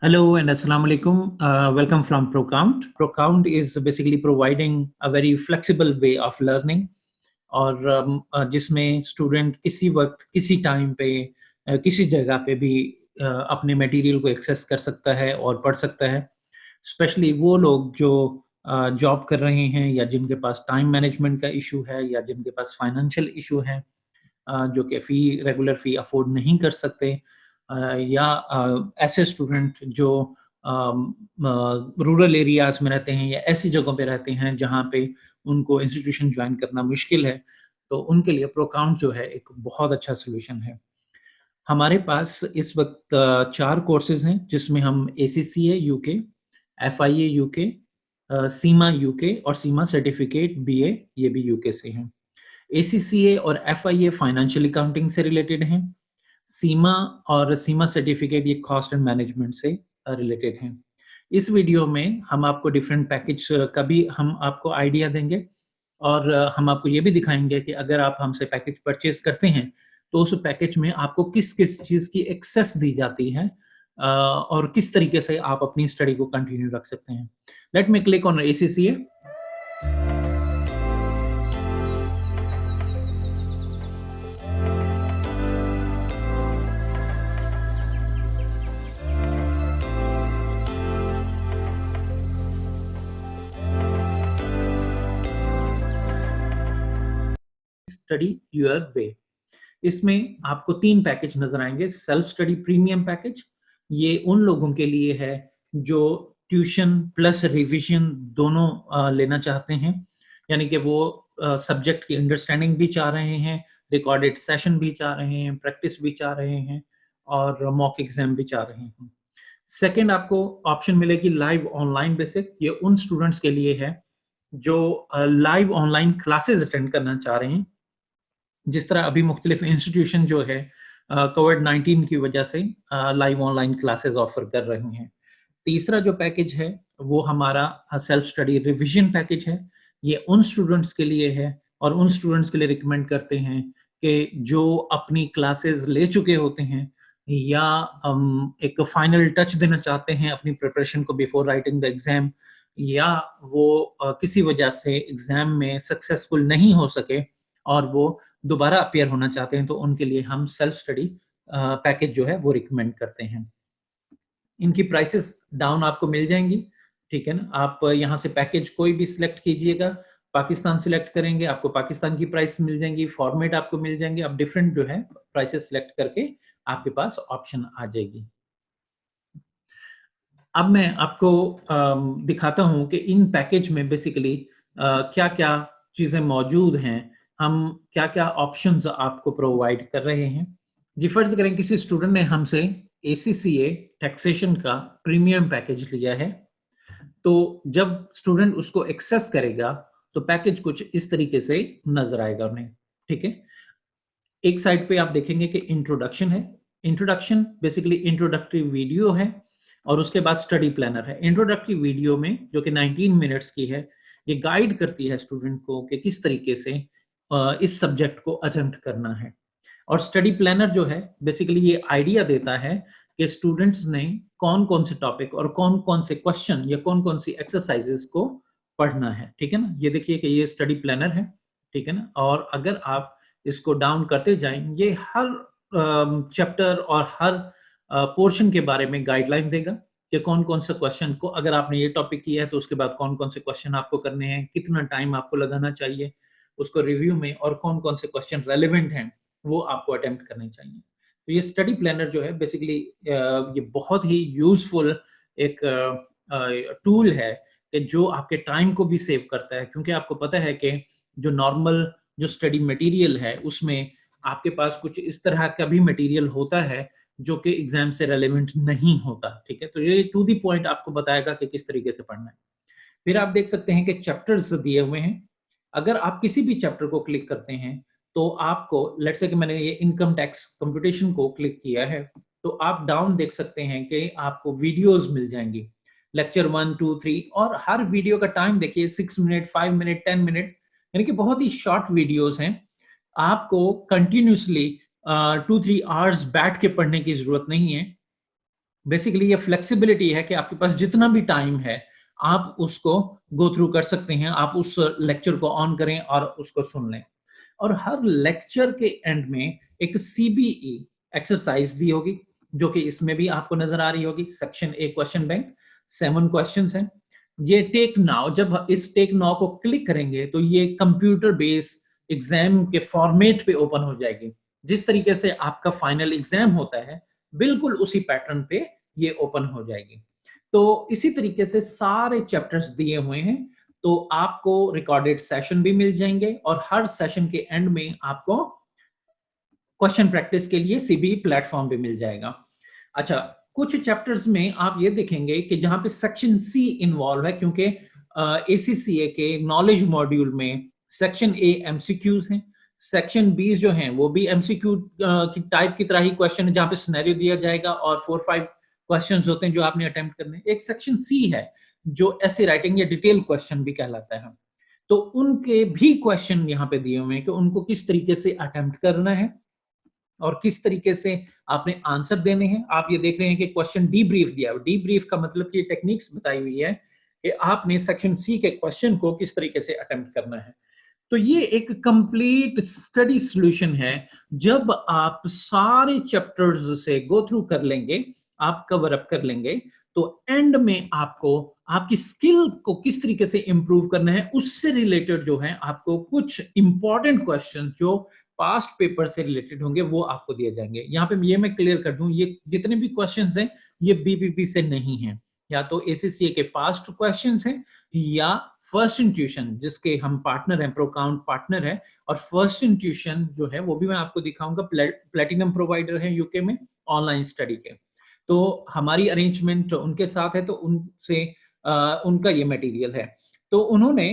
Hello and Assalamu alaikum. Welcome from ProCount. ProCount is basically providing a very flexible way of learning और जिसमें student किसी वक्त किसी time पे किसी जगह पे भी अपने मटेरियल को एक्सेस कर सकता है और पढ़ सकता है। स्पेशली वो लोग जो जॉब कर रहे हैं या जिनके पास टाइम मैनेजमेंट का इशू है या जिनके पास फाइनेंशियल इशू है, जो कि रेगुलर फ़ी अफ़ोर्ड नहीं कर सकते, या ऐसे स्टूडेंट जो रूरल एरियाज़ में रहते हैं या ऐसी जगहों पे रहते हैं जहाँ पे उनको इंस्टीट्यूशन जॉइन करना मुश्किल है, तो उनके लिए प्रोकाउंट जो है एक बहुत अच्छा सॉल्यूशन है। हमारे पास इस वक़्त 4 कोर्सेज़ हैं जिसमें हम एसीसीए यूके, एफआईए यूके, सीमा यूके और सीमा सर्टिफ़िकेट बीए ये भी यूके से हैं। एसीसीए और एफआईए फाइनेंशियल अकाउंटिंग से रिलेटेड हैं। सीमा और सीमा सर्टिफिकेट ये कॉस्ट एंड मैनेजमेंट से रिलेटेड हैं। इस वीडियो में हम आपको डिफरेंट पैकेज का भी हम आपको आइडिया देंगे और हम आपको ये भी दिखाएंगे कि अगर आप हमसे पैकेज परचेज करते हैं तो उस पैकेज में आपको किस किस चीज़ की एक्सेस दी जाती है, और किस तरीके से आप अपनी स्टडी को कंटिन्यू रख सकते हैं। Let me click on ACCA. Study your way. इसमें आपको 3 पैकेज नज़र आएँगे। सेल्फ स्टडी प्रीमियम पैकेज, ये उन लोगों के लिए है जो ट्यूशन प्लस रिविज़न दोनों लेना चाहते हैं। यानी कि वो सब्जेक्ट की अंडरस्टैंडिंग भी चाह रहे हैं, रिकॉर्डेड सेशन भी चाह रहे हैं, प्रैक्टिस भी चाह रहे हैं और मॉक एग्ज़ाम भी चाह रहे हैं। सेकंड आपको ऑप्शन मिलेगी लाइव ऑनलाइन बेसिक, ये उन स्टूडेंट्स के लिए है जो लाइव ऑनलाइन क्लासेस अटेंड करना चाह रहे हैं। जिस तरह अभी मुख्तलिफ इंस्टीट्यूशन जो है कोविड-19 की वजह से लाइव ऑनलाइन क्लासेस ऑफर कर रही हैं। तीसरा जो पैकेज है वो हमारा सेल्फ स्टडी रिवीजन पैकेज है। ये उन स्टूडेंट्स के लिए है और उन स्टूडेंट्स के लिए रिकमेंड करते हैं कि जो अपनी क्लासेस ले चुके होते हैं या एक फाइनल टच देना चाहते हैं अपनी प्रिपरेशन को बिफोर राइटिंग द एग्जाम, या वो किसी वजह से एग्जाम में सक्सेसफुल नहीं हो सके और वो दोबारा अपीयर होना चाहते हैं, तो उनके लिए हम सेल्फ स्टडी पैकेज जो है वो रिकमेंड करते हैं। इनकी प्राइसेस डाउन आपको मिल जाएंगी, ठीक है ना। आप यहाँ से पैकेज कोई भी सिलेक्ट कीजिएगा, पाकिस्तान सिलेक्ट करेंगे आपको पाकिस्तान की प्राइस मिल जाएंगी, फॉर्मेट आपको मिल जाएंगे, आप डिफरेंट जो है प्राइसेस सिलेक्ट करके आपके पास ऑप्शन आ जाएगी। अब मैं आपको दिखाता हूँ कि इन पैकेज में बेसिकली क्या-क्या चीज़ें मौजूद हैं, हम क्या-क्या ऑप्शंस आपको प्रोवाइड कर रहे हैं। जी, फ़र्ज़ करें किसी स्टूडेंट ने हमसे एसीसीए टैक्सेशन का प्रीमियम पैकेज लिया है, तो जब स्टूडेंट उसको एक्सेस करेगा, तो पैकेज कुछ इस तरीके से नज़र आएगा उन्हें, ठीक है? एक साइड पे आप देखेंगे कि इंट्रोडक्शन है। इंट्रोडक्शन बेसिकली इंट्रोडक्टरी वीडियो है और उसके बाद स्टडी प्लानर है। इंट्रोडक्टरी वीडियो में जो कि 19 मिनट्स की है, ये गाइड करती है स्टूडेंट को कि किस तरीके से इस सब्जेक्ट को अटेम्प्ट करना है। और स्टडी प्लानर जो है बेसिकली ये आइडिया देता है कि स्टूडेंट्स ने कौन-कौन से टॉपिक और कौन-कौन से क्वेश्चन या कौन-कौन सी एक्सरसाइजेस को पढ़ना है, ठीक है ना? ये देखिए कि ये स्टडी प्लानर है, ठीक है ना? और अगर आप इसको डाउन करते जाएँ, ये हर चैप्टर और हर पोर्शन के बारे में गाइडलाइन देगा कि कौन-कौन से क्वेश्चन को अगर आपने ये टॉपिक किया है, तो उसके बाद कौन-कौन से क्वेश्चन आपको करने हैं, कितना टाइम आपको लगाना चाहिए उसको रिव्यू में और कौन-कौन से क्वेश्चन रेलेवेंट हैं, वो आपको अटेम्प्ट करने चाहिए। तो ये स्टडी प्लानर जो है बेसिकली ये बहुत ही यूज़फुल एक टूल है कि जो आपके टाइम को भी सेव करता है, क्योंकि आपको पता है कि जो नॉर्मल जो स्टडी मटेरियल है उसमें आपके पास कुछ इस तरह का भी मटेरियल होता है जो कि एग्जाम से रेलेवेंट नहीं होता, ठीक है। तो ये टू द पॉइंट आपको बताएगा कि किस तरीके से पढ़ना है। फिर आप देख सकते हैं कि चैप्टर्स दिए हुए हैं। अगर आप किसी भी चैप्टर को क्लिक करते हैं तो आपको लेट्स से कि मैंने ये इनकम टैक्स कंप्यूटेशन को क्लिक किया है, तो आप डाउन देख सकते हैं कि आपको वीडियोस मिल जाएंगी, लेक्चर 1 2 3, और हर वीडियो का टाइम देखिए 6 मिनट 5 मिनट 10 मिनट, यानी कि बहुत ही शॉर्ट वीडियोस हैं। आपको कंटिन्यूसली 2-3 आवर्स बैठ के पढ़ने की ज़रूरत नहीं है। बेसिकली ये फ्लेक्सिबिलिटी है कि आपके पास जितना भी टाइम है आप उसको गो थ्रू कर सकते हैं, आप उस लेक्चर को ऑन करें और उसको सुन लें। और हर लेक्चर के एंड में एक सीबीई एक्सरसाइज दी होगी, जो कि इसमें भी आपको नजर आ रही होगी। Section A question bank, 7 questions हैं। ये टेक नाउ, जब इस टेक नाउ को क्लिक करेंगे तो ये कंप्यूटर बेस्ड एग्जाम के फॉर्मेट पे ओपन हो जाएगी। जिस तरीके से आपका फाइनल एग्जाम होता है बिल्कुल उसी पैटर्न पे ये ओपन हो जाएगी। तो इसी तरीके से सारे चैप्टर्स दिए हुए हैं, तो आपको रिकॉर्डेड सेशन भी मिल जाएंगे और हर सेशन के एंड में आपको क्वेश्चन प्रैक्टिस के लिए सीबी प्लेटफॉर्म भी मिल जाएगा। अच्छा, कुछ चैप्टर्स में आप ये देखेंगे कि जहां पे सेक्शन सी इन्वॉल्व है, क्योंकि एसीसीए के नॉलेज मॉड्यूल में सेक्शन ए एमसीक्यूज हैं, सेक्शन बी जो हैं वो भी एमसीक्यू की टाइप की तरह ही क्वेश्चन है, जहां पे सिनेरियो दिया जाएगा और 4-5 क्वेश्चंस होते हैं जो आपने अटेम्प्ट करने। एक सेक्शन सी है जो ऐसे राइटिंग या डिटेल क्वेश्चन भी कहलाता है, तो उनके भी क्वेश्चन यहाँ पे दिए हुए हैं कि उनको किस तरीके से अटेम्प्ट करना है और किस तरीके से आपने आंसर देने हैं। आप ये देख रहे हैं कि क्वेश्चन डी ब्रीफ दिया है। डी ब्रीफ का मतलब कि टेक्निक्स बताई हुई है कि आपने सेक्शन सी के क्वेश्चन को किस तरीके से अटेम्प्ट करना है। तो ये एक कंप्लीट स्टडी सॉल्यूशन है। जब आप सारे चैप्टर्स से गो थ्रू कर लेंगे, आप कवर अप कर लेंगे, तो एंड में आपको आपकी स्किल को किस तरीके से इंप्रूव करना है उससे रिलेटेड जो है आपको कुछ इंपॉर्टेंट क्वेश्चन जो पास्ट पेपर से रिलेटेड होंगे वो आपको दिए जाएंगे। यहाँ पे ये मैं क्लियर कर दूं, ये जितने भी क्वेश्चंस हैं ये बीपीपी से नहीं है, या तो एसीसीए के पास्ट क्वेश्चंस हैं या फर्स्ट इंट्यूशन जिसके हम पार्टनर हैं, प्रोकाउंट पार्टनर है। और फर्स्ट इंट्यूशन जो है वो भी मैं आपको दिखाऊंगा, प्लेटिनम प्रोवाइडर है यूके में ऑनलाइन स्टडी के। तो हमारी अरेंजमेंट उनके साथ है, तो उनसे उनका ये मटेरियल है। तो उन्होंने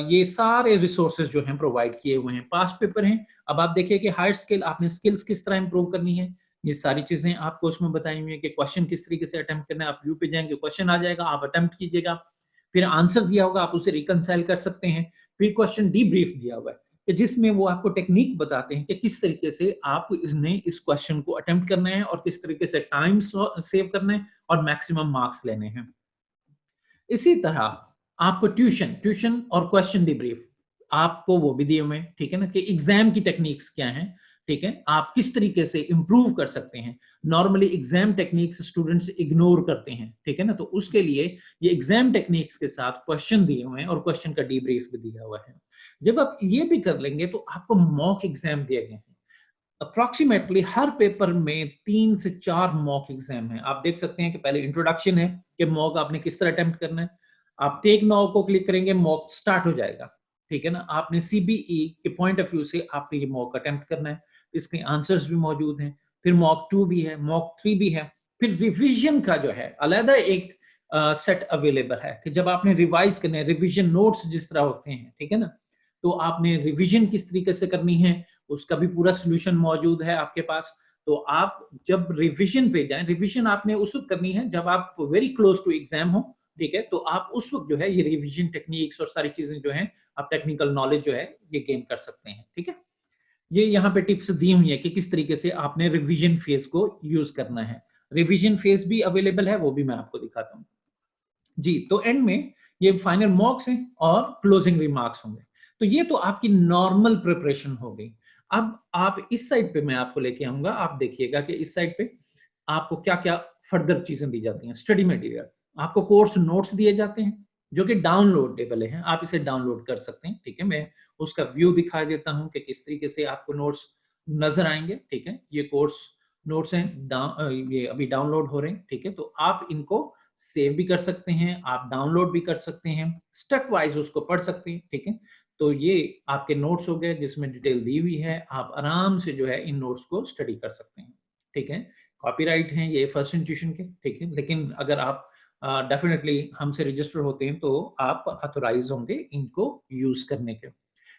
ये सारे रिसोर्सेज जो हैं प्रोवाइड किए हुए हैं, पास्ट पेपर हैं। अब आप देखिए कि हायर स्किल आपने स्किल्स किस तरह इंप्रूव करनी है, ये सारी चीजें आपको उसमें बताई हुई है कि क्वेश्चन किस तरीके से अटेम्प्ट करना है। आप व्यू पे जाएंगे, क्वेश्चन आ जाएगा, आप अटेम्प्ट कीजिएगा, फिर आंसर दिया होगा, आप उसे रिकनसाइल कर सकते हैं। फिर क्वेश्चन डी ब्रीफ दिया हुआ है कि जिसमें वो आपको टेक्निक बताते हैं कि किस तरीके से आप इसने इस क्वेश्चन को अटेम्प्ट करना है और किस तरीके से टाइम सेव करना है और मैक्सिमम मार्क्स लेने हैं। इसी तरह आपको ट्यूशन ट्यूशन और क्वेश्चन डिब्रीफ आपको वो भी दिए हुए हैं, ठीक है ना, कि एग्जाम की टेक्निक्स क्या हैं, ठीक है, आप किस तरीके से इंप्रूव कर सकते हैं। Normally exam techniques students ignore करते हैं, ठीक है ना, तो उसके लिए ये एग्जाम टेक्निक्स के साथ क्वेश्चन दिए हुए हैं और क्वेश्चन का डिब्रीफ भी दिया हुआ है। जब आप ये भी कर लेंगे तो आपको मॉक एग्जाम दिए गए हैं। अप्रोक्सीमेटली हर पेपर में 3 से 4 मॉक एग्जाम है। आप देख सकते हैं कि पहले इंट्रोडक्शन है कि मॉक आपने किस तरह अटेम्प्ट करना है। आप टेक नाउ को क्लिक करेंगे, मॉक स्टार्ट हो जाएगा, ठीक है ना। आपने सीबीई के पॉइंट ऑफ व्यू से आपने ये मॉक अटेम्प्ट करना है, इसके आंसर्स भी मौजूद हैं। फिर मॉक 2 भी है, मॉक 3 भी है। फिर रिविजन का जो है अलग एक सेट अवेलेबल है कि जब आपने रिवाइज करना है, रिविजन नोट्स जिस तरह होते हैं, ठीक है ना, तो आपने रिविजन किस तरीके से करनी है उसका भी पूरा सोल्यूशन मौजूद है आपके पास। तो आप जब रिवीजन पे जाएं, रिवीजन आपने उस वक्त करनी है जब आप वेरी क्लोज टू एग्जाम हो, ठीक है, तो आप उस वक्त जो है ये रिवीजन टेक्निक्स और सारी चीजें जो है आप टेक्निकल नॉलेज जो है ये गेन कर सकते हैं, ठीक है। ये यहाँ पे टिप्स दी हुई है कि किस तरीके से आपने रिवीजन फेज को यूज करना है। रिवीजन फेज भी अवेलेबल है, वो भी मैं आपको दिखाता हूँ जी। तो एंड में ये फाइनल मॉक्स हैं और क्लोजिंग रिमार्क्स होंगे। तो ये तो आपकी नॉर्मल प्रिपरेशन हो गई। अब आप इस साइड पे मैं आपको लेके आऊंगा, आप देखिएगा कि इस साइड पे आपको क्या क्या फर्दर चीजें दी जाती हैं। स्टडी मटेरियल, आपको कोर्स नोट्स दिए जाते हैं जो कि डाउनलोडेबल हैं, आप इसे डाउनलोड कर सकते हैं, ठीक है। मैं उसका व्यू दिखा देता हूं कि किस तरीके से आपको नोट्स नजर आएंगे, ठीक है। ये कोर्स नोट्स हैं, ये अभी डाउनलोड हो रहे हैं, ठीक है। तो आप इनको सेव भी कर सकते हैं, आप डाउनलोड भी कर सकते हैं, स्टेप वाइज उसको पढ़ सकते हैं, ठीक है। तो ये आपके नोट्स हो गए जिसमें डिटेल दी हुई है, आप आराम से जो है इन नोट्स को स्टडी कर सकते हैं, ठीक है। कॉपीराइट हैं ये फर्स्ट इंस्टीट्यूशन के, ठीक है, लेकिन अगर आप डेफिनेटली हमसे रजिस्टर होते हैं तो आप ऑथोराइज होंगे इनको यूज करने के।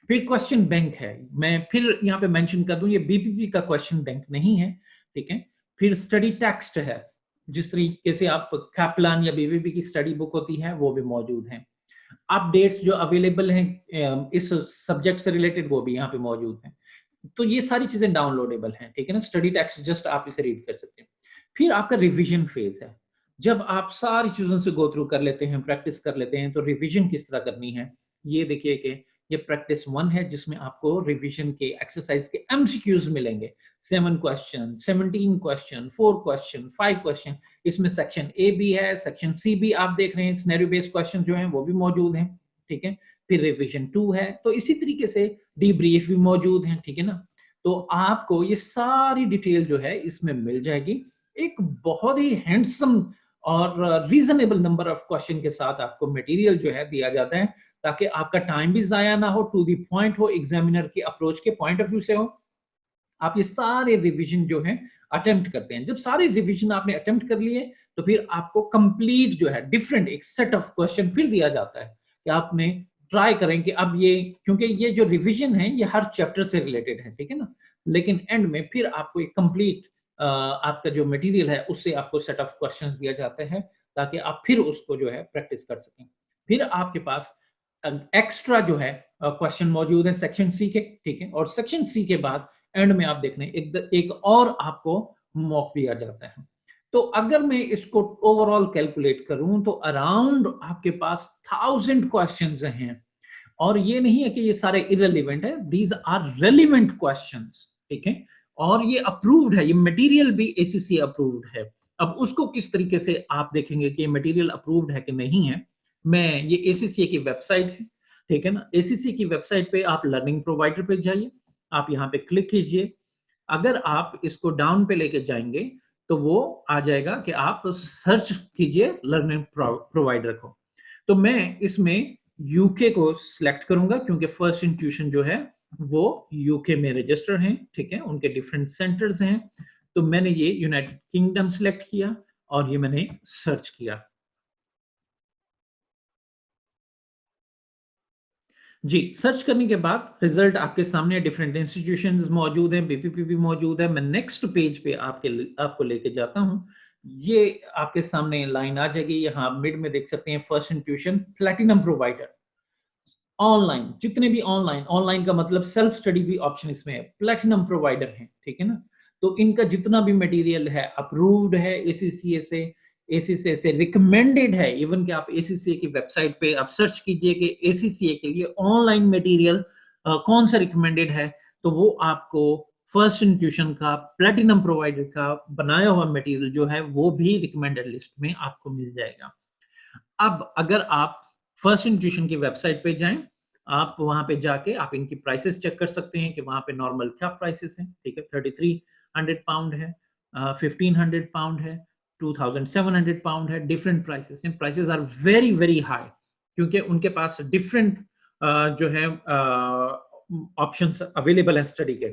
फिर क्वेश्चन बैंक है, मैं फिर यहाँ पे मेंशन कर दूं ये बीपीपी का क्वेश्चन बैंक नहीं है, ठीक है। फिर स्टडी टेक्स्ट है, जिस तरीके से आप कैपलान या बीबीबी की स्टडी बुक होती है वो भी मौजूद है। अपडेट्स जो अवेलेबल हैं इस सब्जेक्ट से रिलेटेड वो भी यहाँ पे मौजूद हैं। तो ये सारी चीजें डाउनलोडेबल हैं, ठीक है ना। स्टडी टेक्स्ट जस्ट आप इसे रीड कर सकते हैं। फिर आपका रिवीजन फेज है। जब आप सारी चीजों से गो थ्रू कर लेते हैं, प्रैक्टिस कर लेते हैं, तो रिवीजन किस तरह करनी है ये देखिए कि ये प्रैक्टिस 1 है जिसमें आपको रिवीजन के एक्सरसाइज के एमसीक्यूज मिलेंगे। 7 क्वेश्चन, 17 क्वेश्चन, 4 क्वेश्चन, 5 क्वेश्चन। इसमें सेक्शन ए भी है, सेक्शन सी भी आप देख रहे हैं, सिनेरियो बेस्ड क्वेश्चन जो हैं वो भी मौजूद हैं, ठीक है। फिर रिवीजन 2 है, तो इसी तरीके से डीब्रीफ भी मौजूद है, ठीक है ना। तो आपको ये सारी डिटेल जो है इसमें मिल जाएगी। एक बहुत ही हैंडसम और रीजनेबल नंबर ऑफ क्वेश्चन के साथ आपको मटेरियल जो है दिया जाता है, ताकि आपका टाइम भी जाया ना हो, टू द पॉइंट हो, एग्जामिनर की अप्रोच के पॉइंट ऑफ व्यू से हो। आप ये सारे रिवीजन जो है अटेम्प्ट करते हैं। जब सारे रिवीजन आपने अटेम्प्ट कर लिए तो फिर आपको कंप्लीट जो है डिफरेंट एक सेट ऑफ क्वेश्चन फिर दिया जाता है कि आपने ट्राई करें कि अब ये, क्योंकि ये जो रिवीजन है ये हर चैप्टर से रिलेटेड है, ठीक है ना। लेकिन एंड में फिर आपको एक कंप्लीट आपका जो मटेरियल है उससे आपको सेट ऑफ क्वेश्चंस दिया जाते हैं, ताकि आप फिर उसको जो है प्रैक्टिस कर सकें। फिर आपके पास एक्स्ट्रा जो है क्वेश्चन मौजूद है सेक्शन सी के, ठीक है। और सेक्शन सी के बाद एंड में आप देख लें एक और आपको मॉक दिया जाता है। तो अगर मैं इसको ओवरऑल कैलकुलेट करूं तो अराउंड आपके पास 1000 क्वेश्चंस हैं। और ये नहीं है कि ये सारे इररिलेवेंट है, दीज आर रेलिवेंट क्वेश्चंस, ठीक है। और ये अप्रूव्ड है, ये मटेरियल भी एसीसी अप्रूव्ड है। अब उसको किस तरीके से आप देखेंगे कि ये मटेरियल अप्रूव्ड है कि नहीं है। मैं ये एसीसी की वेबसाइट है, ठीक है ना। एसीसी की वेबसाइट पे आप लर्निंग प्रोवाइडर पे जाइए, आप यहाँ पे क्लिक कीजिए। अगर आप इसको डाउन पे लेके जाएंगे तो वो आ जाएगा कि आप सर्च कीजिए लर्निंग प्रोवाइडर को। तो मैं इसमें यूके को सिलेक्ट करूंगा क्योंकि फर्स्ट इंस्टीट्यूशन जो है वो यूके में रजिस्टर हैं, ठीक है। उनके डिफरेंट सेंटर्स हैं। तो मैंने ये यूनाइटेड किंगडम सिलेक्ट किया और ये मैंने सर्च किया। जी, सर्च करने के बाद रिजल्ट आपके सामने, डिफरेंट इंस्टीट्यूशंस मौजूद हैं, बीपीपी भी मौजूद है। मैं नेक्स्ट पेज पे आपको लेके जाता हूं। ये आपके सामने लाइन आ जाएगी, यहाँ मिड में देख सकते हैं first institution platinum provider. Online जितने भी ऑनलाइन ऑनलाइन का मतलब सेल्फ स्टडी भी ऑप्शन इसमें है, प्लैटिनम प्रोवाइडर है, ठीक है ना। तो इनका जितना भी मटेरियल है अप्रूव्ड है एसीसीए से, एसीसीए से रिकमेंडेड है। इवन कि आप एसीसीए की वेबसाइट पे आप सर्च कीजिए कि एसीसीए के लिए ऑनलाइन मटेरियल कौन सा रिकमेंडेड है, तो वो आपको फर्स्ट इंस्टीट्यूशन का प्लैटिनम प्रोवाइडर का बनाया हुआ मटेरियल जो है वो भी रिकमेंडेड लिस्ट में आपको मिल जाएगा। अब अगर आप फर्स्ट इंस्टीट्यूशन की वेबसाइट पे जाएं, आप वहां पे जाके आप इनकी प्राइसेस चेक कर सकते हैं कि वहां पे नॉर्मल क्या प्राइसेस हैं, ठीक है। 3300 पाउंड है, 1500 पाउंड है, 2700 पाउंड है, डिफरेंट प्राइसेस हैं। Prices are very very high क्योंकि उनके पास डिफरेंट जो है ऑप्शंस अवेलेबल है स्टडी के,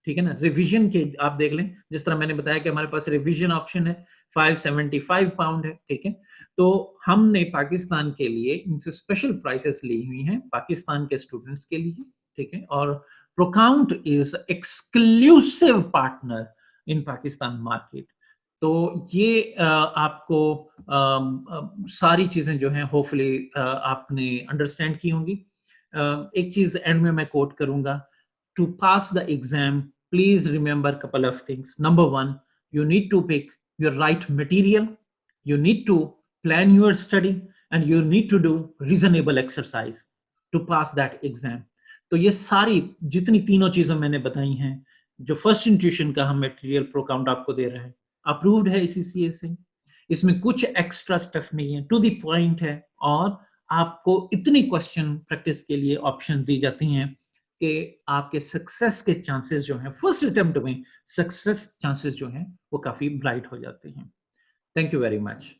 ठीक है ना। रिवीजन के आप देख लें, जिस तरह मैंने बताया कि हमारे पास रिवीजन ऑप्शन है 575 पाउंड है, ठीक है। तो हमने पाकिस्तान के लिए इनसे स्पेशल प्राइसेस ली हुई हैं पाकिस्तान के स्टूडेंट्स के लिए, ठीक है। और Procount is exclusive partner in Pakistan market. तो ये आपको सारी चीजें जो हैं होपफुली आपने अंडरस्टैंड की होंगी। एक चीज एंड में मैं कोट करूंगा, to pass the exam, please remember a couple of things. Number one, you need to pick your right material, you need to plan your study, and you need to do reasonable exercise to pass that exam. तो ये सारी जितनी तीनों चीजें मैंने बताई हैं, जो फर्स्ट इंस्टीट्यूशन का हम मटेरियल प्रो काउंट आपको दे रहे हैं, अप्रूव्ड है इसीसीए से, इसमें कुछ एक्स्ट्रा स्टफ नहीं है, टू द पॉइंट है। और आपको इतनी क्वेश्चन प्रैक्टिस के लिए ऑप्शन दी जाती हैं कि आपके सक्सेस के चांसेस जो हैं फर्स्ट अटेम्प्ट में, सक्सेस चांसेस जो हैं वो काफी ब्राइट हो जाते हैं। Thank you very much.